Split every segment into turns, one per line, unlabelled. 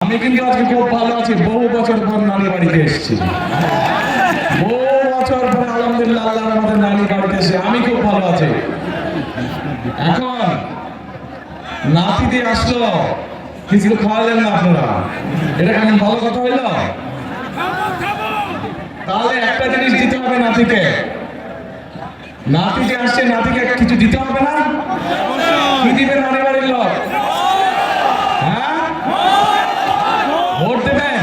আমি কিন্তু আজকে খুব ভালো আছি। বহু বছর পর নানি বাড়িতে এসেছি, বহু বছর পরে আলহামদুলিল্লাহ আল্লাহ আমাদের নানি বাড়িতে এসে আমি খুব ভালো আছি। এখন নাতি দিয়ে আসলো, কিছু খাওয়ালেন না আপনারা, এটা কেমন ভালো কথা হইল? তাহলে একটা জিনিস দিতে হবে নাতিকে, নাতি যে আসছে নাতিকে কিছু দিতে হবে না? কি দিবেন নানি বাড়ির লোক? হ্যাঁ, ভোট দেবেন?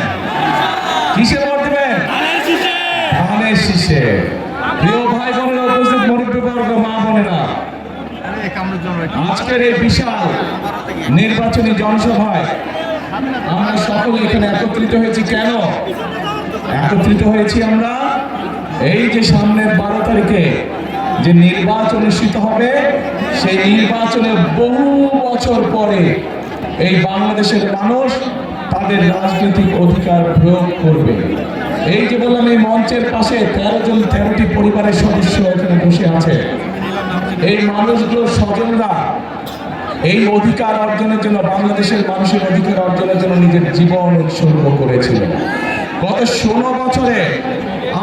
কিসে ভোট দেবেন? ধানের শীষে। প্রিয় ভাই বোনেরা, উপস্থিত মুরব্বিবর্গ, মা বোনেরা, আজকের এই বিশাল নির্বাচনী জনসভায় আমরা সকলে এখানে একত্রিত হয়েছি। কেন একত্রিত হয়েছি আমরা? এই যে সামনের 12 তারিখে যে নির্বাচন অনুষ্ঠিত হবে, সেই নির্বাচনে বহু বছর পরে এই বাংলাদেশের মানুষ তাদের রাজনৈতিক অধিকার প্রয়োগ করবে। এই যে বললাম, এই মঞ্চের পাশে 13টি পরিবারের সদস্য এখানে বসে আছে। এই মানুষগুলো স্বজনরা এই অধিকার অর্জনের জন্য, বাংলাদেশের মানুষের অধিকার অর্জনের জন্য নিজের জীবন উৎসর্গ করেছিল। গত 16 বছরে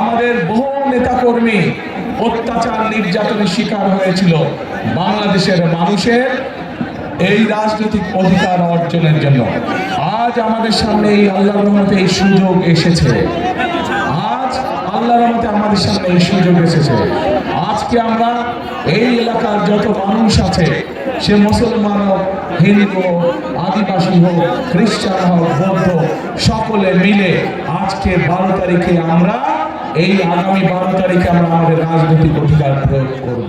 আমাদের বহু নেতাকর্মী অত্যাচার নির্যাতনের শিকার হয়েছিল বাংলাদেশের মানুষের এই রাজনৈতিক অধিকার অর্জনের জন্য। আজ আমাদের সামনে এই আল্লাহর রহমতে এই সুযোগ এসেছে। আজ আল্লাহর রহমতে আমাদের সামনে এই সুযোগ এসেছে। আজকে আমরা এই এলাকার যত মানুষ আছে, সে মুসলমান হোক, হিন্দু হোক, আদিবাসী হোক, খ্রিস্টান হোক, বৌদ্ধ, সকলে মিলে আজকে 12 তারিখে আমরা, এই আগামী 12 তারিখে আমরা আমাদের রাজনৈতিক অধিকার প্রয়োগ করব।